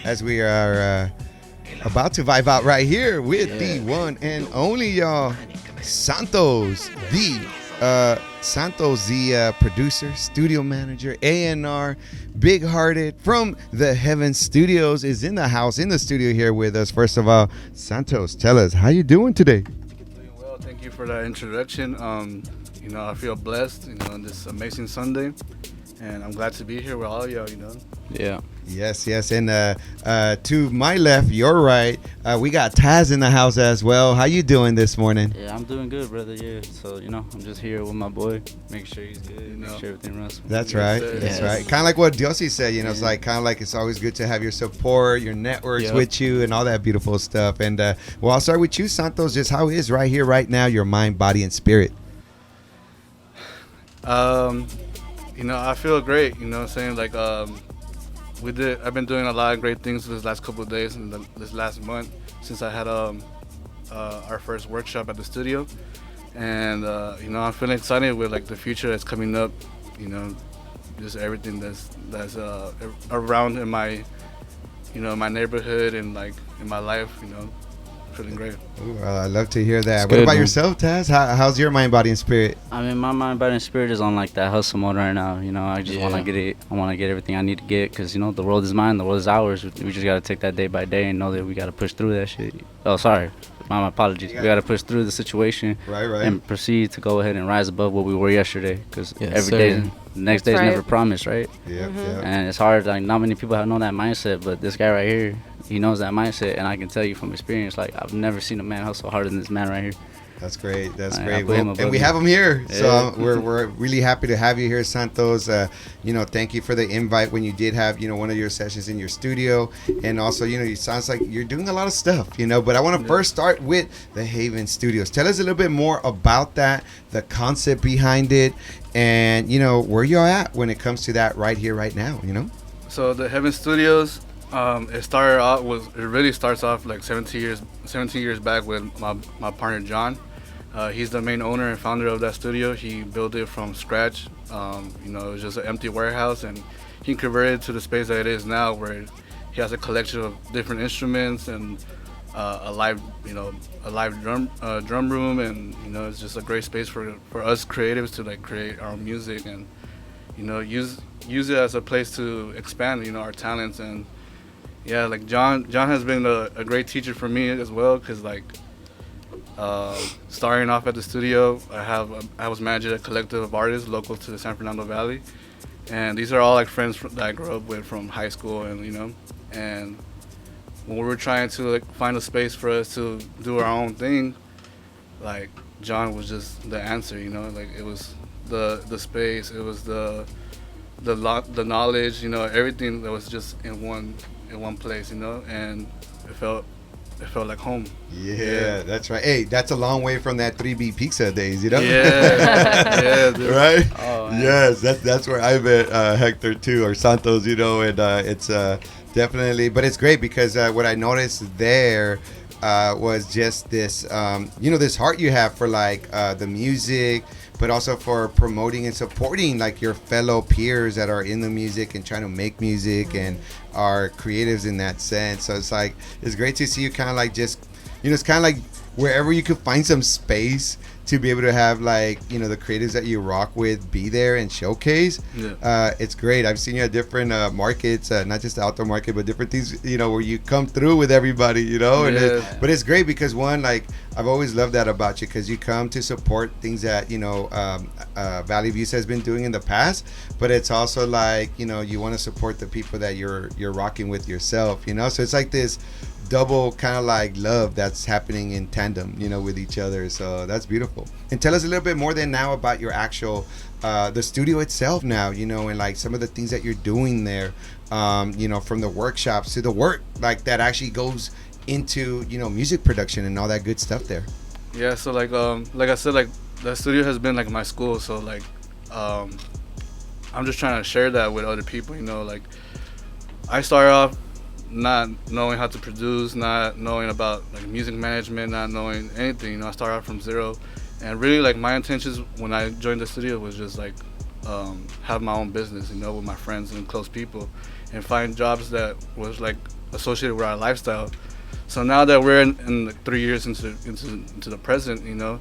as we are about to vibe out right here with the one and only, y'all, Santos, the producer, studio manager, A&R, big-hearted from the Heaven Studios is in the house, in the studio here with us. First of all, Santos, tell us, how you doing today? Doing well. Thank you for that introduction. I feel blessed, on this amazing Sunday, and I'm glad to be here with all of y'all. Yeah. Yes. And to my left, your right, we got Taz in the house as well. How you doing this morning? Yeah, I'm doing good, brother. Yeah. So, I'm just here with my boy, make sure he's good, make sure everything runs smooth. That's right. That's right. Kind of like what Diosi said, it's like kind of like it's always good to have your support, your networks with you, and all that beautiful stuff. And well, I'll start with you, Santos. Just how is right here, right now, your mind, body, and spirit? I feel great. I'm saying? Like, I've been doing a lot of great things this last couple of days and this last month since I had our first workshop at the studio, and I'm feeling excited with like the future that's coming up. Just everything that's around in my my neighborhood and like in my life. Feeling great. Ooh, I love to hear that. It's what good, about man. yourself, Taz? How's your mind, body, and spirit? I mean, my mind, body, and spirit is on like that hustle mode right now. I just want to get it. I want to get everything I need to get because, the world is mine, the world is ours. We just got to take that day by day and know that we got to push through that shit. Oh, sorry. My apologies. We got to push through the situation Right. and proceed to go ahead and rise above what we were yesterday because Yes, the next day is right. never promised, right? Yep. And it's hard. Like, not many people have known that mindset, but this guy right here, he knows that mindset, and I can tell you from experience, like, I've never seen a man hustle harder than this man right here. That's great. That's I great. put him Well, above and we you. have him here, so Yeah. we're really happy to have you here, Santos. Thank you for the invite when you did have one of your sessions in your studio, and also it sounds like you're doing a lot of stuff, But I want to first start with the Haven Studios. Tell us a little bit more about that, the concept behind it, and where you're at when it comes to that right here, right now. So the Heaven Studios, it really starts off like 17 years back with my partner John. He's the main owner and founder of that studio. He built it from scratch. It was just an empty warehouse, and he converted it to the space that it is now, where he has a collection of different instruments and a live drum room, and it's just a great space for us creatives to like create our own music and use it as a place to expand our talents. And like John has been a great teacher for me as well, because like starting off at the studio, I was managing a collective of artists local to the San Fernando Valley, and these are all like friends that I grew up with from high school, and and when we were trying to like find a space for us to do our own thing, like John was just the answer. Like it was the space, it was the knowledge, everything that was just in one place, and it felt like home. Yeah, that's right. Hey, that's a long way from that 3B pizza days, Yeah, yeah, dude. Right? Oh, man. Yes, that's where I met Hector too, or Santos, and it's definitely, but it's great because what I noticed there was just this, this heart you have for like the music, but also for promoting and supporting like your fellow peers that are in the music and trying to make music and are creatives in that sense. So it's great to see you kind of like just, it's kind of like wherever you could find some space to be able to have like the creatives that you rock with be there and showcase. It's great. I've seen you at different markets, not just the outdoor market, but different things where you come through with everybody, and but it's great because one, like I've always loved that about you, because you come to support things that Valley Views has been doing in the past, but it's also like you want to support the people that you're rocking with yourself, so it's like this double kind of like love that's happening in tandem with each other. So that's beautiful. And tell us a little bit more then now about your actual the studio itself now, and like some of the things that you're doing there, from the workshops to the work like that actually goes into music production and all that good stuff there. Yeah, so like I said, like the studio has been like my school, so like I'm just trying to share that with other people. Like I started off not knowing how to produce, not knowing about like music management, not knowing anything. I started out from zero, and really like my intentions when I joined the studio was just like have my own business, with my friends and close people, and find jobs that was like associated with our lifestyle. So now that we're in like 3 years into the present, you know,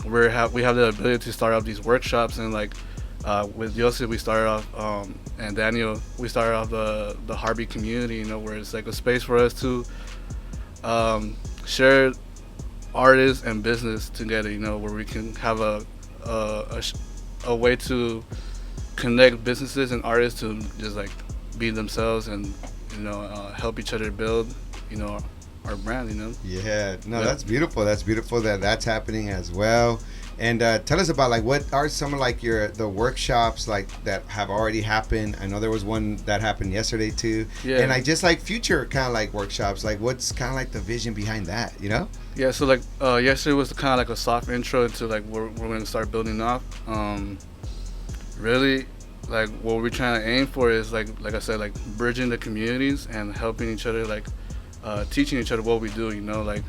we have the ability to start up these workshops, and like with Yosef we started off, and Daniel we started off the Harvey community, you know, where it's like a space for us to share artists and business together, you know, where we can have a way to connect businesses and artists to just like be themselves and, you know, help each other build, you know, our brand, you know. Yeah, no, that's beautiful. That's beautiful that that's happening as well. And tell us about like what are some of like the workshops like that have already happened. I know there was one that happened yesterday too. Yeah. And like just like future kind of like workshops, like what's kind of like the vision behind that, you know? Yeah, so like yesterday was kind of like a soft intro into like we're going to start building off. Really, like what we're trying to aim for is like I said, like bridging the communities and helping each other, like teaching each other what we do, you know, like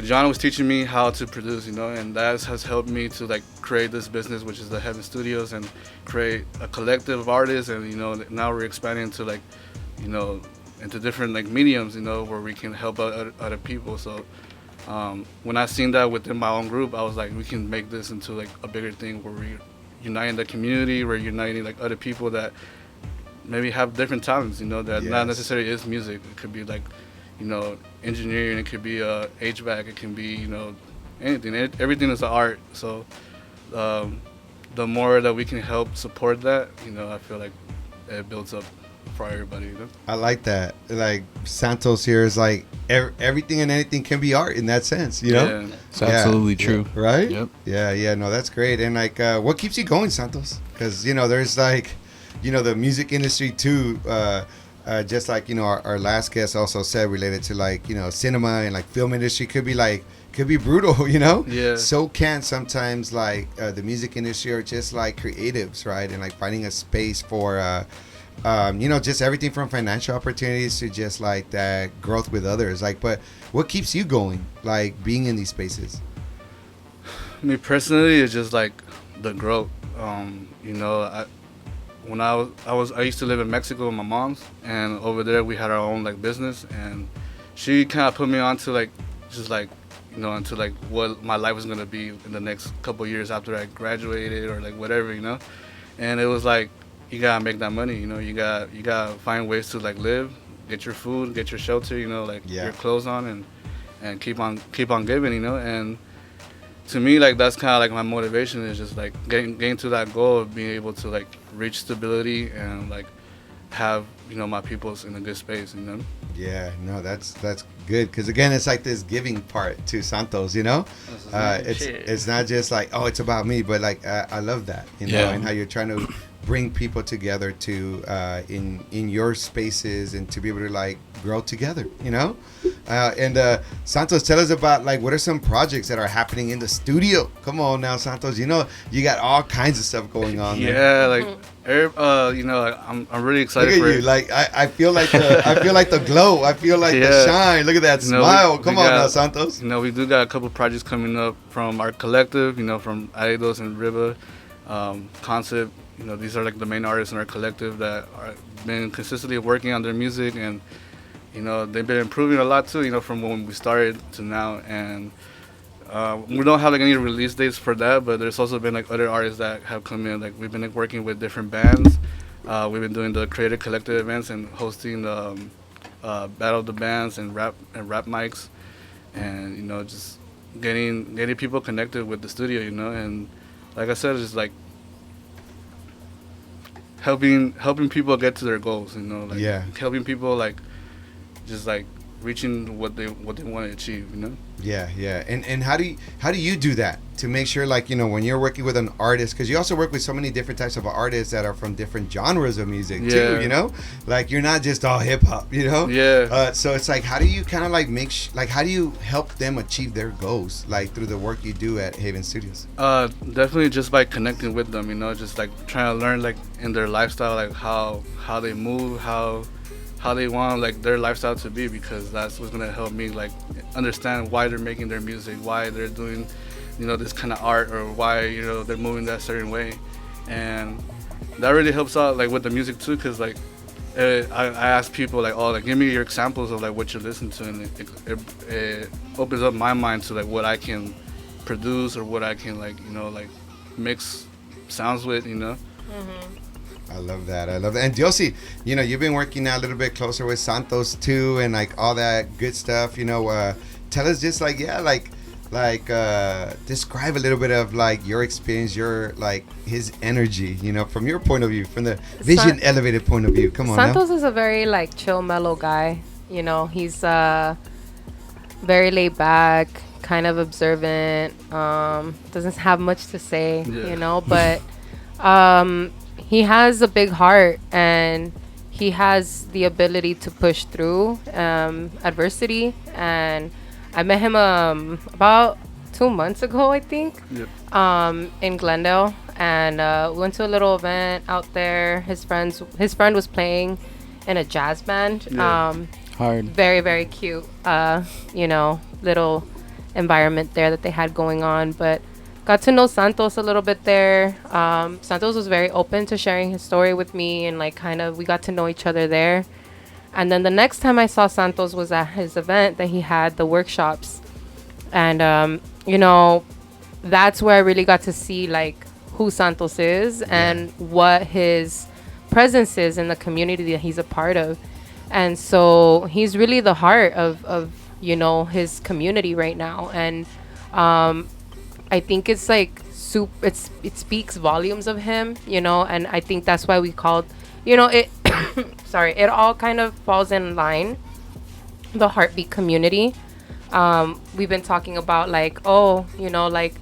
John was teaching me how to produce, you know, and that has helped me to like create this business, which is the Th3 Studios, and create a collective of artists. And, you know, now we're expanding to like, you know, into different like mediums, you know, where we can help other people. So when I seen that within my own group, I was like, we can make this into like a bigger thing where we're uniting the community, we're uniting like other people that maybe have different talents, you know, that not necessarily is music. It could be like, you know, engineering, it could be HVAC, it can be, you know, anything. Everything is an art. So the more that we can help support that, you know, I feel like it builds up for everybody, you know? I like that. Like Santos here is like everything and anything can be art in that sense, you know? Yeah. It's absolutely true. Yeah, right? Yep. Yeah, no, that's great. And like, what keeps you going, Santos? Because, you know, there's like, you know, the music industry too, just like, you know, our last guest also said, related to like, you know, cinema and like film industry could be brutal, you know? Yeah. So can sometimes like the music industry or just like creatives, right? And like finding a space for, you know, just everything from financial opportunities to just like that growth with others. Like, but what keeps you going, like being in these spaces? Me personally, it's just like the growth. You know, I used to live in Mexico with my mom's, and over there we had our own like business, and she kind of put me on to like just like, you know, into like what my life was gonna be in the next couple of years after I graduated or like whatever, you know. And it was like, you gotta make that money, you know. You gotta find ways to like live, get your food, get your shelter, you know, like your clothes on, and keep on giving, you know. And to me, like that's kind of like my motivation, is just like getting to that goal of being able to like reach stability and like have, you know, my peoples in a good space, you know. Yeah, no, that's good, because again, it's like this giving part to Santos, you know. It's not just like, oh, it's about me, but like I love that, you know, and how you're trying to bring people together to in your spaces and to be able to like grow together, you know. And Santos, tell us about like what are some projects that are happening in the studio. Come on now, Santos, you know you got all kinds of stuff going on there. Yeah, like you know, like, I'm really excited. Look for at you, like I feel like the glow, I feel like the shine. Look at that smile. Come on now, Santos. You know, we do got a couple projects coming up from our collective, you know, from Aidos and Riba, Concept. You know, these are like the main artists in our collective that are been consistently working on their music, and you know, they've been improving a lot too, you know, from when we started to now. And we don't have like any release dates for that, but there's also been like other artists that have come in. Like we've been like, working with different bands. We've been doing the creative collective events and hosting the battle of the bands and rap mics, and you know, just getting people connected with the studio, you know. And like I said, it's just like helping people get to their goals, you know, like helping people like just like reaching what they want to achieve, you know. Yeah. And how do you do that to make sure, like, you know, when you're working with an artist, because you also work with so many different types of artists that are from different genres of music too, you know, like you're not just all hip hop, you know. So it's like, how do you kind of like like how do you help them achieve their goals, like through the work you do at Haven Studios? Definitely just by connecting with them, you know, just like trying to learn like in their lifestyle, like how they move, how they want like their lifestyle to be, because that's what's gonna help me like understand why they're making their music, why they're doing, you know, this kind of art, or why, you know, they're moving that certain way. And that really helps out like with the music too, because like I ask people like, oh, like give me your examples of like what you listen to, and it opens up my mind to like what I can produce or what I can like like mix sounds with, I love that. I love that. And Josie, you've been working now a little bit closer with Santos too, and like all that good stuff. Tell us just like describe a little bit of like your experience, your like his energy. From your point of view, from the vision elevated point of view. Come on, Santos now. is a very like chill, mellow guy. He's very laid back, kind of observant. Doesn't have much to say, but he has a big heart, and he has the ability to push through adversity. And I met him about 2 months ago, I think, in Glendale, and we went to a little event out there. His friend was playing in a jazz band. Hard. Very, very cute, little environment there that they had going on. But got to know Santos a little bit there. Santos was very open to sharing his story with me, and like kind of we got to know each other there. And then the next time I saw Santos was at his event that he had, the workshops. And, that's where I really got to see like who Santos is and what his presence is in the community that he's a part of. And so he's really the heart of his community right now. And I think it's like it speaks volumes of him, and I think that's why we called, it sorry, it all kind of falls in line, the heartbeat community. We've been talking about like, like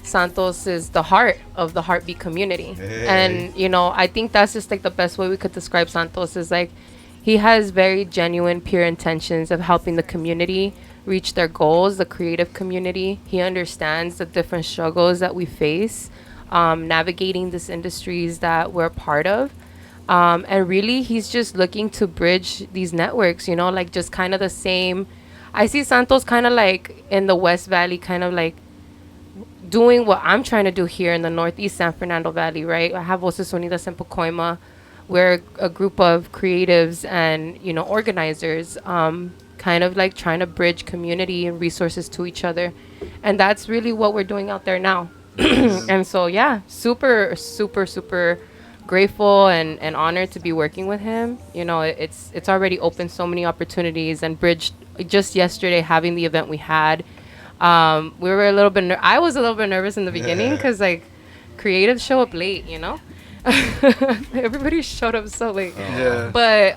Santos is the heart of the heartbeat community. Hey. And I think that's just like the best way we could describe Santos is like he has very genuine, pure intentions of helping the community reach their goals, the creative community. He understands the different struggles that we face navigating these industries that we're part of. And really, he's just looking to bridge these networks, like just kind of the same. I see Santos kind of like in the West Valley, kind of like doing what I'm trying to do here in the Northeast San Fernando Valley, right? I have Voces Unidas en Pacoima. We're a group of creatives and, organizers, kind of like trying to bridge community and resources to each other. And that's really what we're doing out there now. And so, yeah, super, super, super grateful and honored to be working with him. It's already opened so many opportunities and bridged. Just yesterday, having the event we had, we were a little bit. I was a little bit nervous in the beginning because like creatives show up late, Everybody showed up so late. But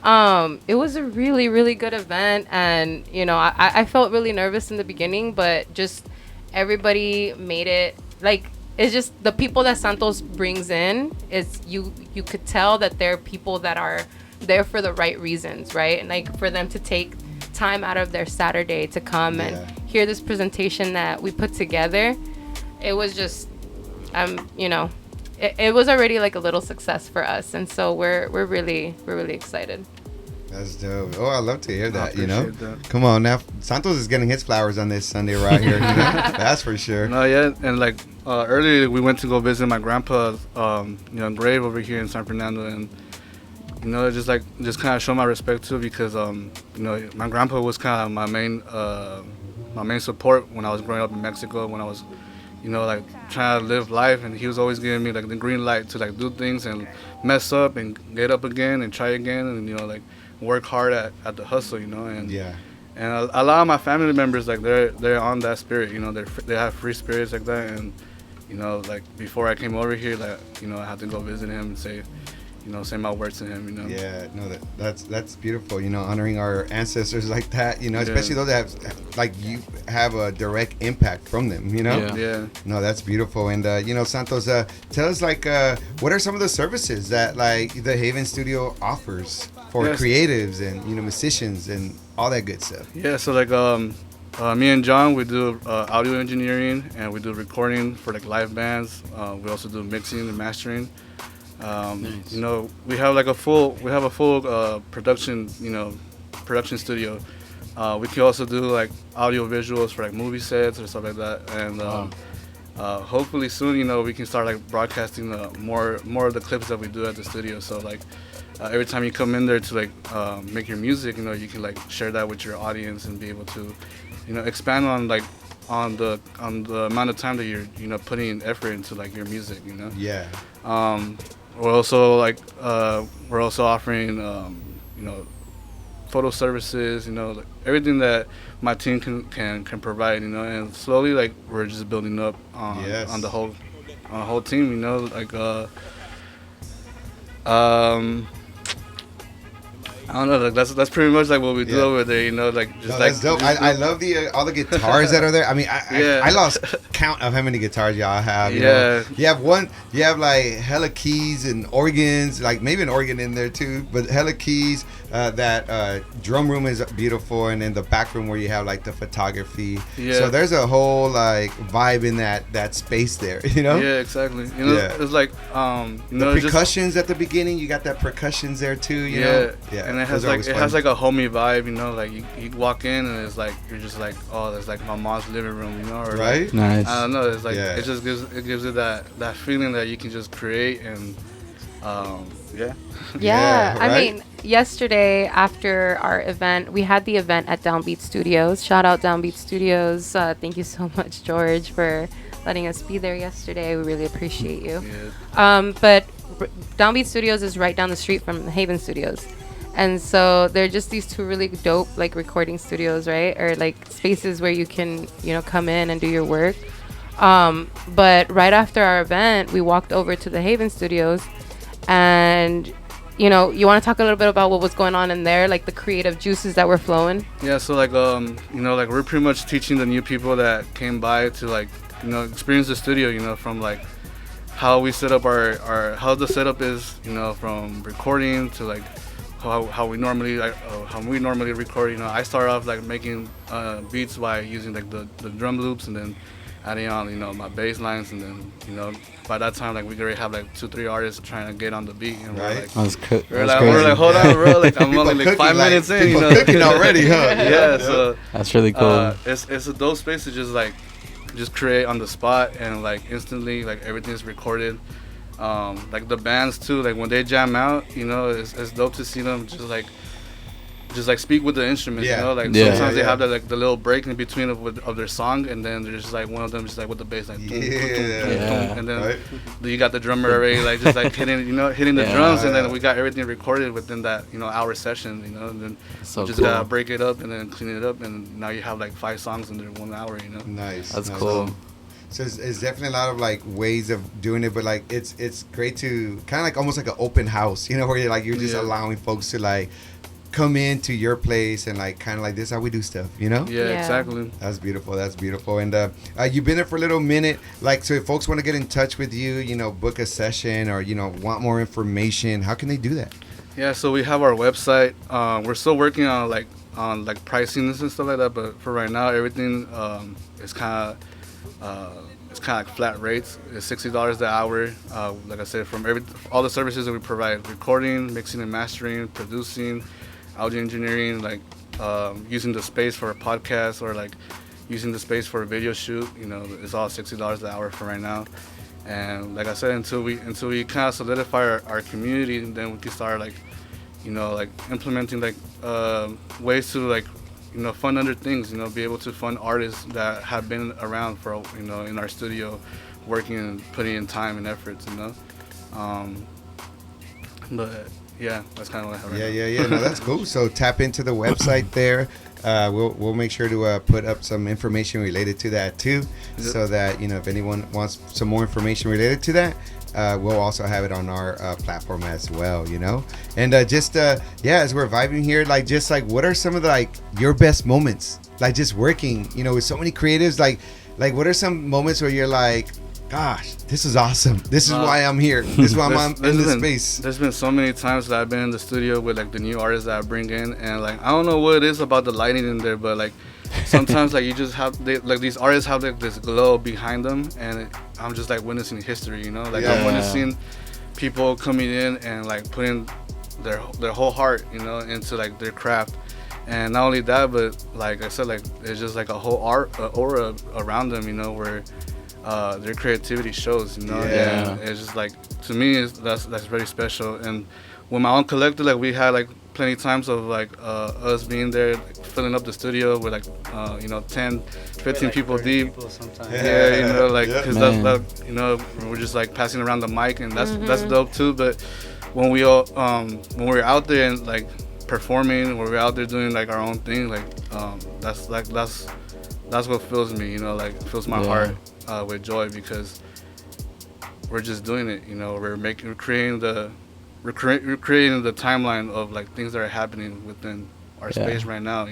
it was a really, really good event, and I felt really nervous in the beginning, but just everybody made it like. It's just the people that Santos brings in is you could tell that they're people that are there for the right reasons, right? And like for them to take time out of their Saturday to come and hear this presentation that we put together, it was just it was already like a little success for us, and so we're really excited. That's dope. Oh, I love to hear that. That. Come on now, Santos is getting his flowers on this Sunday right here. That's for sure. No, yeah, and like earlier we went to go visit my grandpa's grave over here in San Fernando, and just kind of show my respect too, because my grandpa was kind of my main support when I was growing up in Mexico, when I was like trying to live life, and he was always giving me like the green light to like do things and mess up and get up again and try again, and like work hard at the hustle, and a lot of my family members like they're on that spirit, they have free spirits like that, and like before I came over here, like I had to go visit him and say my words to him, Yeah, no, that's beautiful, honoring our ancestors like that, especially those that have, like, you have a direct impact from them, Yeah. No, that's beautiful. And, Santos, tell us, like, what are some of the services that, like, the Haven Studio offers for creatives and, musicians and all that good stuff? Yeah, so, like, me and John, we do audio engineering, and we do recording for, like, live bands. We also do mixing and mastering. Nice. We have a full production studio. We can also do like audio visuals for like movie sets or stuff like that, and hopefully soon we can start like broadcasting more of the clips that we do at the studio. So like every time you come in there to like make your music, you know, you can like share that with your audience and be able to, you know, expand on like on the amount of time that you're, you know, putting effort into like your music, you know. Yeah. We're also like we're also offering you know, photo services, you know, like everything that my team can provide, you know, and slowly like we're just building up on the whole team, you know, like I don't know, like that's pretty much like what we do over there, you know, like just no, like that's dope. I love the all the guitars that are there. I mean, I lost count of how many guitars y'all have. You know? You have like hella keys and organs, like maybe an organ in there too, but hella keys. That drum room is beautiful, and then the back room where you have like the photography. Yeah. So there's a whole like vibe in that space there, you know. Yeah, exactly. You know, it's like you know, the percussions at the beginning. You got that percussions there too. You know? Yeah. And it has like a homey vibe, you know. Like you walk in and it's like you're just like, oh, that's like my mom's living room, you know. Or right. Like, nice. I don't know. It's like it just gives it that feeling that you can just create and Yeah, I mean, yesterday after our event, we had the event at Downbeat Studios. Shout out Downbeat Studios. Thank you so much, George, for letting us be there yesterday. We really appreciate you. But Downbeat Studios is right down the street from Haven Studios. And so they're just these two really dope like recording studios, right? Or like spaces where you can, you know, come in and do your work. But right after our event, we walked over to the Haven Studios. And, you know, you want to talk a little bit about what was going on in there, like the creative juices that were flowing? Yeah, so like, you know, like we're pretty much teaching the new people that came by to like, you know, experience the studio, you know, from like how we set up our how the setup is, you know, from recording to like how we normally record. You know, I start off like making beats by using like the drum loops and then adding on, you know, my bass lines, and then, you know, by that time, like, we already have like 2-3 artists trying to get on the beat, and we're like, hold on, bro, like, I'm only like 5 minutes in, you know, cooking already, huh? Yeah, so that's really cool. It's a dope space to just create on the spot, and like instantly, like everything's recorded. Like the bands too, like when they jam out, you know, it's dope to see them just like speak with the instruments, you know, like sometimes they have that like the little break in between of their song, and then there's just like one of them just like with the bass like and then you got the drummer already like just like hitting the drums, and then we got everything recorded within that, you know, hour session, you know, and then just gotta break it up and then clean it up, and now you have like 5 songs under 1 hour, you know. Nice. That's cool. So it's definitely a lot of like ways of doing it, but like it's great to kind of like almost like an open house, you know, where you're just allowing folks to like come into your place and like kind of like, this is how we do stuff, you know. Yeah, exactly. That's beautiful. And you've been there for a little minute, like, so if folks want to get in touch with you, you know, book a session, or, you know, want more information, how can they do that? Yeah, so we have our website. We're still working on pricing and stuff like that, but for right now everything is kind of like flat rates. It's $60 the hour. Like I said, from all the services that we provide: recording, mixing and mastering, producing, audio engineering, like using the space for a podcast, or like using the space for a video shoot. You know, it's all $60 the hour for right now. And like I said, until we kind of solidify our community, and then we can start like, you know, like implementing like ways to like, you know, fund other things, you know, be able to fund artists that have been around for, you know, in our studio, working and putting in time and efforts, you know. But yeah, that's kind of what I have right now. Yeah. No, that's cool. So tap into the website there. We'll make sure to put up some information related to that too, so that, you know, if anyone wants some more information related to that, we'll also have it on our platform as well, you know. And as we're vibing here, like, just like, what are some of the, like, your best moments, like, just working, you know, with so many creatives, like what are some moments where you're like, gosh, this is awesome, this is why I'm here, this is why I'm in this space? There's been so many times that I've been in the studio with like the new artists that I bring in, and like, I don't know what it is about the lighting in there, but like sometimes like you just have these artists have like this glow behind them, and I'm just like witnessing history, you know, like I'm witnessing people coming in and like putting their whole heart, you know, into like their craft. And not only that, but like I said, like it's just like a whole aura around them, you know, where their creativity shows, you know. And it's just like, to me, that's very special. And with my own collective, like we had like plenty times of like us being there, like, filling up the studio with like 10, 15 people deep. Yeah, like because that, we're just like passing around the mic, and that's dope too. But when we all when we're out there and like performing, when we're out there doing like our own thing, like that's what fills me, like fills my heart with joy, because we're just doing it, we're creating the timeline of like things that are happening within our space right now,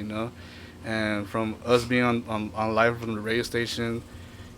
and from us being on live from the radio station,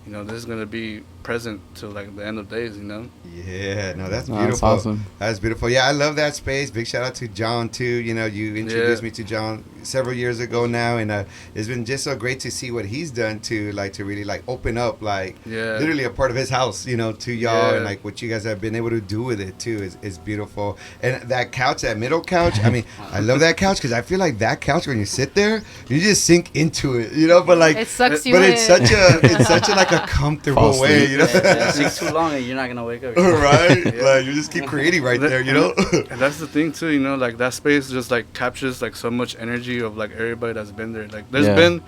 this is gonna be present till like the end of days, Yeah, no, that's beautiful. That's awesome. That's beautiful. Yeah, I love that space. Big shout out to John too. You introduced me to John several years ago now, and it's been just so great to see what he's done to really like open up literally a part of his house, to y'all, and like what you guys have been able to do with it too is beautiful. And that couch, that middle couch, I mean, I love that couch because I feel like that couch, when you sit there, you just sink into it, but like it sucks you but in. it's such a like a comfortable way, It's too long and you're not gonna wake up. Right? Like you just keep creating right there, And that's the thing too, like that space just like captures like so much energy of like everybody that's been there. Like there's been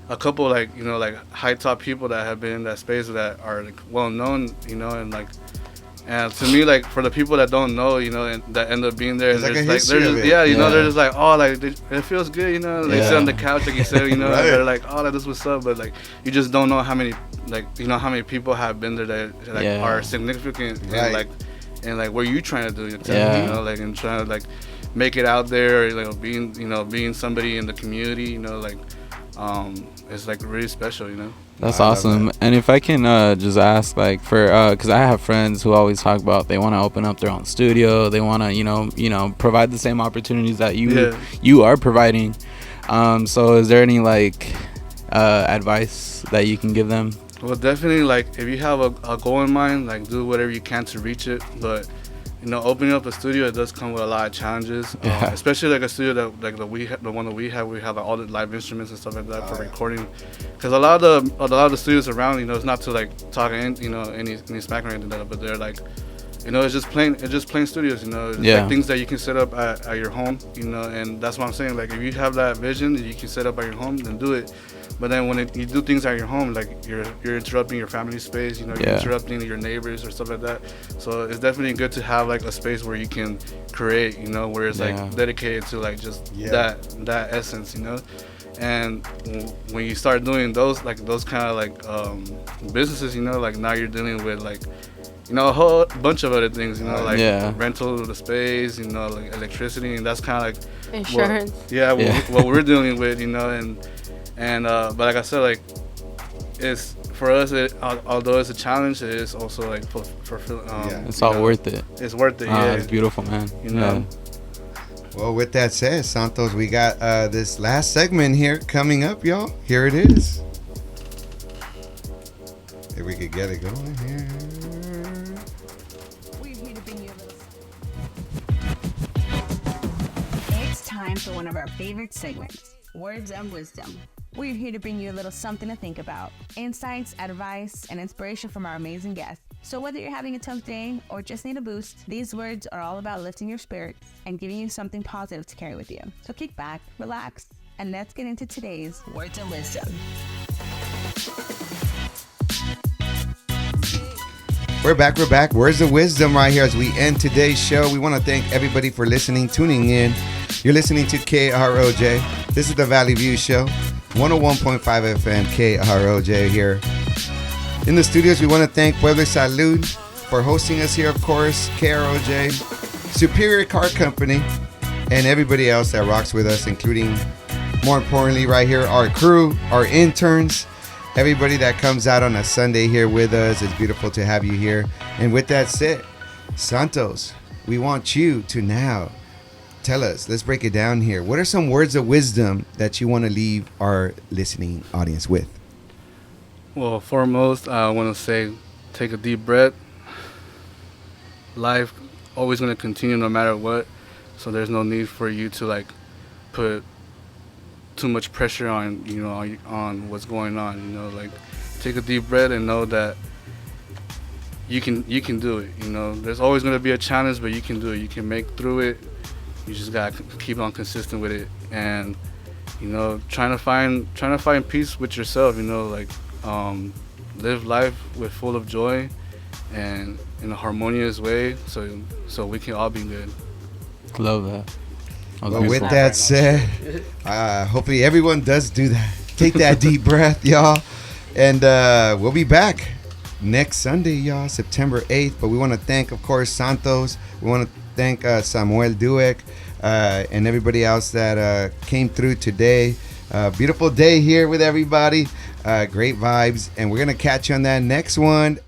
a couple like like high top people that have been in that space that are like well known, and like, and to me, like for the people that don't know, and that end up being there, it's and like they're just they're just like, oh, like it feels good, they sit on the couch like you said, and they're like, oh, this what's up, but like you just don't know how many how many people have been there that like are significant, and like what you trying to do, like and trying to like make it out there, or being somebody in the community, like it's like really special, That's awesome. And if I can just ask, like, for because I have friends who always talk about they want to open up their own studio, they want to provide the same opportunities that you are providing. So is there any like advice that you can give them? Well, definitely, like if you have a goal in mind, like do whatever you can to reach it, but opening up a studio, it does come with a lot of challenges, especially like a studio that like the one that we have like, all the live instruments and stuff like that for recording. Because a lot of the studios around, it's not to like talk any smack or anything like that, but they're like, it's just plain studios, it's like things that you can set up at your home, and that's what I'm saying. Like if you have that vision that you can set up at your home, then do it. But then when you do things at your home, like you're interrupting your family space, you're interrupting your neighbors or stuff like that. So it's definitely good to have like a space where you can create, where it's like dedicated to like just that essence, And when you start doing those kind of like businesses, like now you're dealing with like a whole bunch of other things, like rental of the space, like electricity, and that's kind of like insurance. What we're dealing with, and but like I said, like it's for us, although it's a challenge, it is also like fulfilling. It's all worth it. It's worth it. It's beautiful, man. Well, with that said, Santos, we got this last segment here coming up, y'all. Here it is. If we could get it going here. It's time for one of our favorite segments, Words of Wisdom. We're here to bring you a little something to think about, insights, advice, and inspiration from our amazing guests. So whether you're having a tough day or just need a boost, these words are all about lifting your spirits and giving you something positive to carry with you. So kick back, relax, and let's get into today's Words of Wisdom. We're back. Words of wisdom right here as we end today's show. We want to thank everybody for listening, tuning in. You're listening to KROJ. This is the Valley View Show, 101.5 FM, KROJ here. In the studios, we want to thank Pueblo Salud for hosting us here, of course, KROJ, Superior Car Company, and everybody else that rocks with us, including, more importantly, right here, our crew, our interns, everybody that comes out on a Sunday here with us. It's beautiful to have you here. And with that said, Santos, we want you to now tell us, let's break it down here. What are some words of wisdom that you want to leave our listening audience with? Well, foremost, I want to say, take a deep breath. Life always going to continue no matter what. So there's no need for you to like put too much pressure on, on what's going on, like take a deep breath and know that you can do it. You know, there's always gonna be a challenge, but you can do it. You can make through it. You just gotta keep on consistent with it, and you know, trying to find peace with yourself. You know, like live life with full of joy and in a harmonious way, so we can all be good. Love that. Well, with that said, hopefully everyone does do that. Take that deep breath, y'all. And we'll be back next Sunday, y'all, September 8th. But we want to thank, of course, Santos. We want to thank Samuel Dueck and everybody else that came through today. Beautiful day here with everybody. Great vibes. And we're going to catch you on that next one.